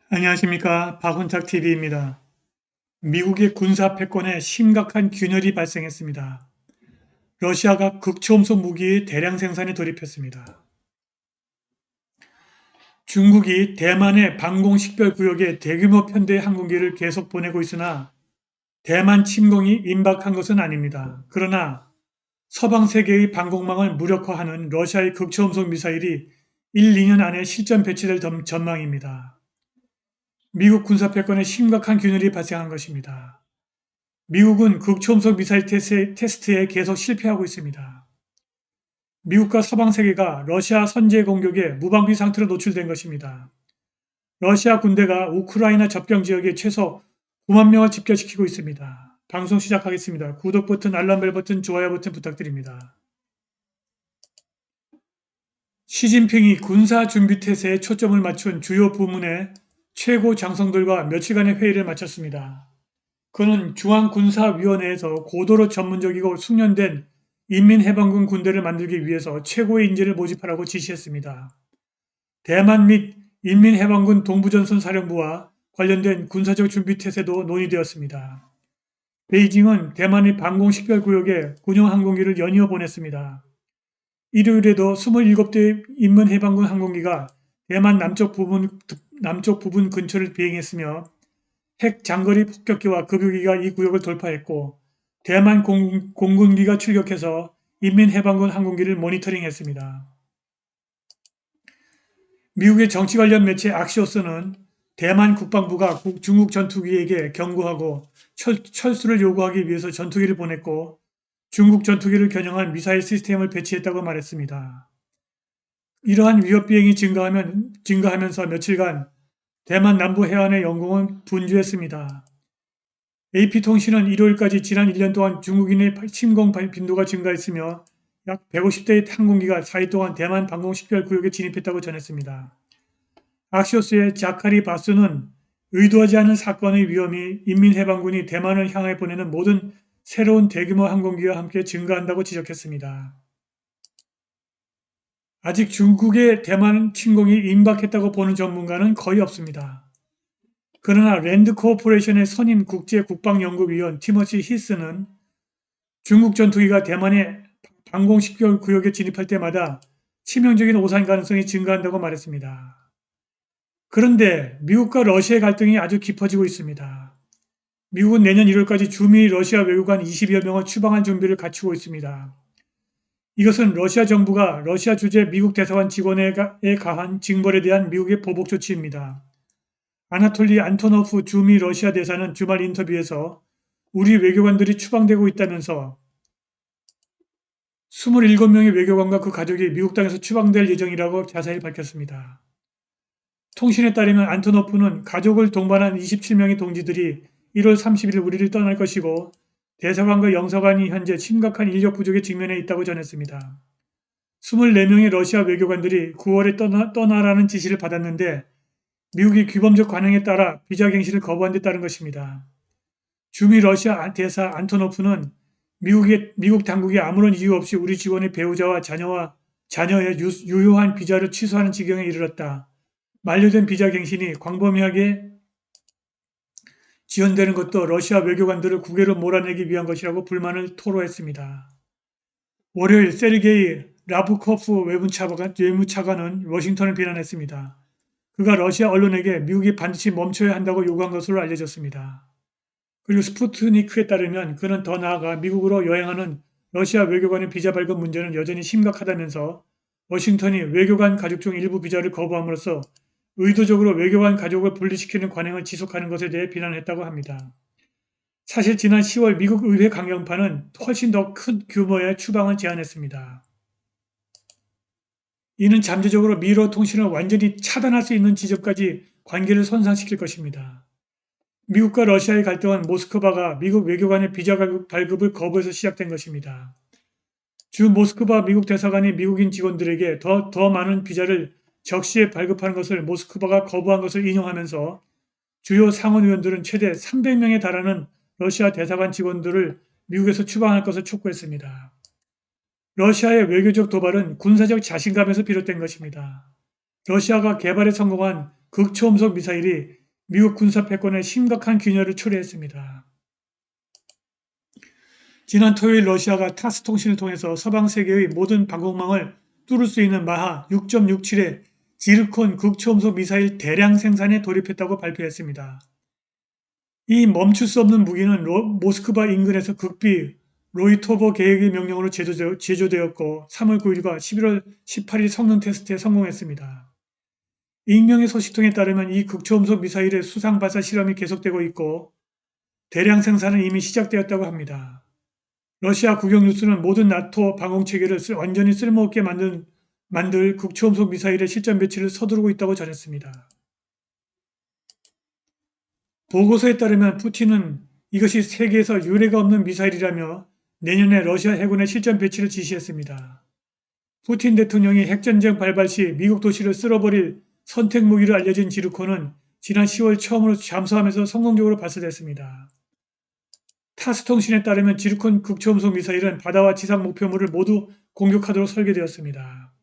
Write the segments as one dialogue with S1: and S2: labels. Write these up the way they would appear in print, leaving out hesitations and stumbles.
S1: 안녕하십니까. 박훈탁TV입니다. 미국의 군사 패권에 심각한 균열이 발생했습니다. 러시아가 극초음속 무기의 대량 생산에 돌입했습니다. 중국이 대만의 방공식별구역에 대규모 편대 항공기를 계속 보내고 있으나 대만 침공이 임박한 것은 아닙니다. 그러나 서방 세계의 방공망을 무력화하는 러시아의 극초음속 미사일이 1, 2년 안에 실전 배치될 전망입니다. 미국 군사 패권에 심각한 균열이 발생한 것입니다. 미국은 극초음속 미사일 테스트에 계속 실패하고 있습니다. 미국과 서방 세계가 러시아 선제 공격에 무방비 상태로 노출된 것입니다. 러시아 군대가 우크라이나 접경 지역에 최소 9만 명을 집결시키고 있습니다. 방송 시작하겠습니다. 구독 버튼, 알람벨 버튼, 좋아요 버튼 부탁드립니다. 시진핑이 군사 준비 태세에 초점을 맞춘 주요 부문의 최고 장성들과 며칠간의 회의를 마쳤습니다. 그는 중앙군사위원회에서 고도로 전문적이고 숙련된 인민해방군 군대를 만들기 위해서 최고의 인재를 모집하라고 지시했습니다. 대만 및 인민해방군 동부전선 사령부와 관련된 군사적 준비 태세도 논의되었습니다. 베이징은 대만의 방공식별구역에 군용 항공기를 연이어 보냈습니다. 일요일에도 27대 인민해방군 항공기가 대만 남쪽 부분 근처를 비행했으며 핵 장거리 폭격기와 급유기가 이 구역을 돌파했고 대만 공군기가 출격해서 인민해방군 항공기를 모니터링했습니다. 미국의 정치 관련 매체 악시오스는 대만 국방부가 중국 전투기에게 경고하고 철수를 요구하기 위해서 전투기를 보냈고 중국 전투기를 겨냥한 미사일 시스템을 배치했다고 말했습니다. 이러한 위협 비행이 증가하면서 며칠간 대만 남부 해안의 영공은 분주했습니다. AP통신은 일요일까지 지난 1년 동안 중국인의 침공 빈도가 증가했으며 약 150대의 항공기가 4일 동안 대만 방공식별구역에 진입했다고 전했습니다. 악시오스의 자카리 바스는 의도하지 않은 사건의 위험이 인민해방군이 대만을 향해 보내는 모든 새로운 대규모 항공기와 함께 증가한다고 지적했습니다. 아직 중국의 대만 침공이 임박했다고 보는 전문가는 거의 없습니다. 그러나 랜드 코오퍼레이션의 선임 국제국방연구위원 티머시 히스는 중국 전투기가 대만의 방공식별구역에 진입할 때마다 치명적인 오산 가능성이 증가한다고 말했습니다. 그런데 미국과 러시아의 갈등이 아주 깊어지고 있습니다. 미국은 내년 1월까지 주미 러시아 외교관 20여 명을 추방할 준비를 갖추고 있습니다. 이것은 러시아 정부가 러시아 주재 미국 대사관 직원에 가한 징벌에 대한 미국의 보복 조치입니다. 아나톨리 안토노프 주미 러시아 대사는 주말 인터뷰에서 우리 외교관들이 추방되고 있다면서 27명의 외교관과 그 가족이 미국 땅에서 추방될 예정이라고 자세히 밝혔습니다. 통신에 따르면 안토노프는 가족을 동반한 27명의 동지들이 1월 30일 우리를 떠날 것이고 대사관과 영사관이 현재 심각한 인력 부족에 직면해 있다고 전했습니다. 24명의 러시아 외교관들이 9월에 떠나라는 지시를 받았는데 미국이 규범적 관행에 따라 비자 갱신을 거부한 데 따른 것입니다. 주미 러시아 대사 안토노프는 미국 당국이 아무런 이유 없이 우리 직원의 배우자와 자녀의 유효한 비자를 취소하는 지경에 이르렀다. 만료된 비자 갱신이 광범위하게 지연되는 것도 러시아 외교관들을 국외로 몰아내기 위한 것이라고 불만을 토로했습니다. 월요일 세르게이 라브코프 외무차관은 워싱턴을 비난했습니다. 그가 러시아 언론에게 미국이 반드시 멈춰야 한다고 요구한 것으로 알려졌습니다. 그리고 스푸트니크에 따르면 그는 더 나아가 미국으로 여행하는 러시아 외교관의 비자 발급 문제는 여전히 심각하다면서 워싱턴이 외교관 가족 중 일부 비자를 거부함으로써 의도적으로 외교관 가족을 분리시키는 관행을 지속하는 것에 대해 비난했다고 합니다. 사실 지난 10월 미국 의회 강경파는 훨씬 더 큰 규모의 추방을 제안했습니다. 이는 잠재적으로 미러 통신을 완전히 차단할 수 있는 지점까지 관계를 손상시킬 것입니다. 미국과 러시아의 갈등은 모스크바가 미국 외교관의 비자 발급을 거부해서 시작된 것입니다. 주 모스크바 미국 대사관이 미국인 직원들에게 더 많은 비자를 적시에 발급하는 것을 모스크바가 거부한 것을 인용하면서 주요 상원의원들은 최대 300명에 달하는 러시아 대사관 직원들을 미국에서 추방할 것을 촉구했습니다. 러시아의 외교적 도발은 군사적 자신감에서 비롯된 것입니다. 러시아가 개발에 성공한 극초음속 미사일이 미국 군사 패권에 심각한 균열을 초래했습니다. 지난 토요일 러시아가 타스 통신을 통해서 서방 세계의 모든 방공망을 뚫을 수 있는 마하 6.67의 지르콘 극초음속 미사일 대량 생산에 돌입했다고 발표했습니다. 이 멈출 수 없는 무기는 모스크바 인근에서 극비 로이토버 계획의 명령으로 제조되었고 3월 9일과 11월 18일 성능 테스트에 성공했습니다. 익명의 소식통에 따르면 이 극초음속 미사일의 수상 발사 실험이 계속되고 있고 대량 생산은 이미 시작되었다고 합니다. 러시아 국영뉴스는 모든 나토 방공체계를 완전히 쓸모없게 만들 극초음속 미사일의 실전 배치를 서두르고 있다고 전했습니다. 보고서에 따르면 푸틴은 이것이 세계에서 유례가 없는 미사일이라며 내년에 러시아 해군의 실전 배치를 지시했습니다. 푸틴 대통령이 핵전쟁 발발 시 미국 도시를 쓸어버릴 선택 무기로 알려진 지르콘은 지난 10월 처음으로 잠수함에서 성공적으로 발사됐습니다. 타스 통신에 따르면 지르콘 극초음속 미사일은 바다와 지상 목표물을 모두 공격하도록 설계되었습니다.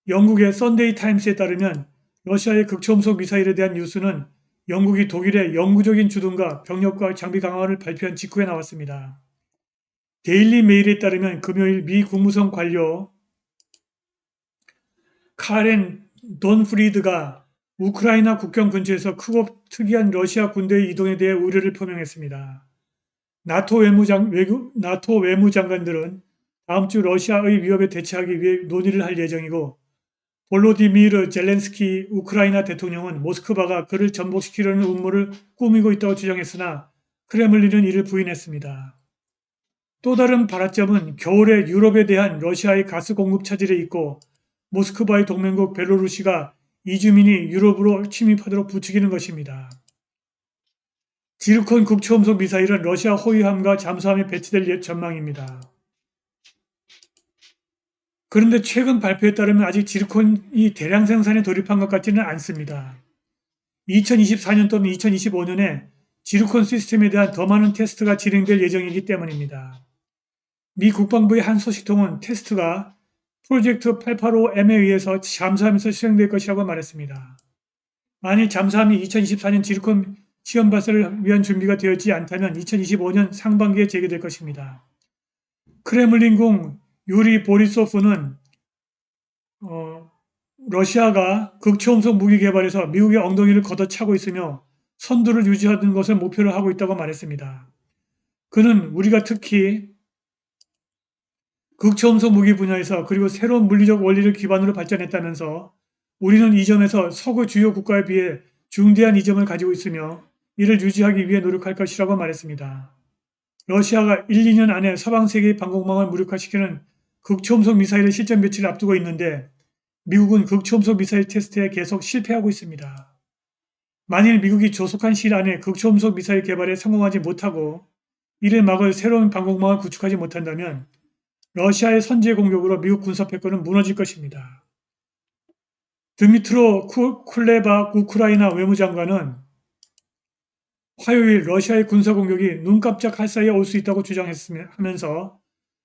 S1: 영국의 썬데이 타임스에 따르면 러시아의 극초음속 미사일에 대한 뉴스는 영국이 독일의 영구적인 주둔과 병력과 장비 강화를 발표한 직후에 나왔습니다. 데일리 메일에 따르면 금요일 미 국무성 관료 카렌 돈프리드가 우크라이나 국경 근처에서 크고 특이한 러시아 군대의 이동에 대해 우려를 표명했습니다. 나토 외무장관들은 다음 주 러시아의 위협에 대처하기 위해 논의를 할 예정이고 볼로디미르 젤렌스키 우크라이나 대통령은 모스크바가 그를 전복시키려는 음모를 꾸미고 있다고 주장했으나 크레물린은 이를 부인했습니다. 또 다른 발화점은 겨울에 유럽에 대한 러시아의 가스 공급 차질에 있고 모스크바의 동맹국 벨로루시가 이주민이 유럽으로 침입하도록 부추기는 것입니다. 지르콘 극초음속 미사일은 러시아 호위함과 잠수함에 배치될 전망입니다. 그런데 최근 발표에 따르면 아직 지르콘이 대량 생산에 돌입한 것 같지는 않습니다. 2024년 또는 2025년에 지르콘 시스템에 대한 더 많은 테스트가 진행될 예정이기 때문입니다. 미 국방부의 한 소식통은 테스트가 프로젝트 885M에 의해서 잠수함에서 실행될 것이라고 말했습니다. 만일 잠수함이 2024년 지르콘 시험 발사를 위한 준비가 되었지 않다면 2025년 상반기에 재개될 것입니다. 크레물린궁 유리 보리소프는 러시아가 극초음속 무기 개발에서 미국의 엉덩이를 걷어차고 있으며 선두를 유지하는 것을 목표로 하고 있다고 말했습니다. 그는 우리가 특히 극초음속 무기 분야에서 그리고 새로운 물리적 원리를 기반으로 발전했다면서 우리는 이 점에서 서구 주요 국가에 비해 중대한 이점을 가지고 있으며 이를 유지하기 위해 노력할 것이라고 말했습니다. 러시아가 1, 2년 안에 서방 세계의 방공망을 무력화시키는 극초음속 미사일의 실전 배치를 앞두고 있는데 미국은 극초음속 미사일 테스트에 계속 실패하고 있습니다. 만일 미국이 조속한 시일 안에 극초음속 미사일 개발에 성공하지 못하고 이를 막을 새로운 방공망을 구축하지 못한다면 러시아의 선제 공격으로 미국 군사 패권은 무너질 것입니다. 드미트로 쿨레바 우크라이나 외무장관은 화요일 러시아의 군사 공격이 눈 깜짝할 사이에 올 수 있다고 주장하면서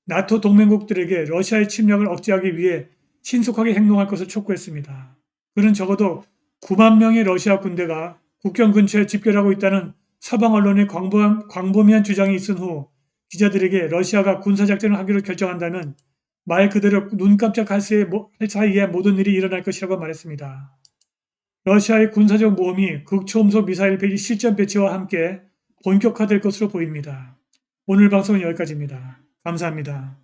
S1: 나토 동맹국들에게 러시아의 침략을 억제하기 위해 신속하게 행동할 것을 촉구했습니다. 그는 적어도 9만 명의 러시아 군대가 국경 근처에 집결하고 있다는 서방 언론의 광범위한 주장이 있은 후 기자들에게 러시아가 군사작전을 하기로 결정한다면 말 그대로 눈 깜짝할 사이에 모든 일이 일어날 것이라고 말했습니다. 러시아의 군사적 모험이 극초음속 미사일 실전 배치와 함께 본격화될 것으로 보입니다. 오늘 방송은 여기까지입니다. 감사합니다.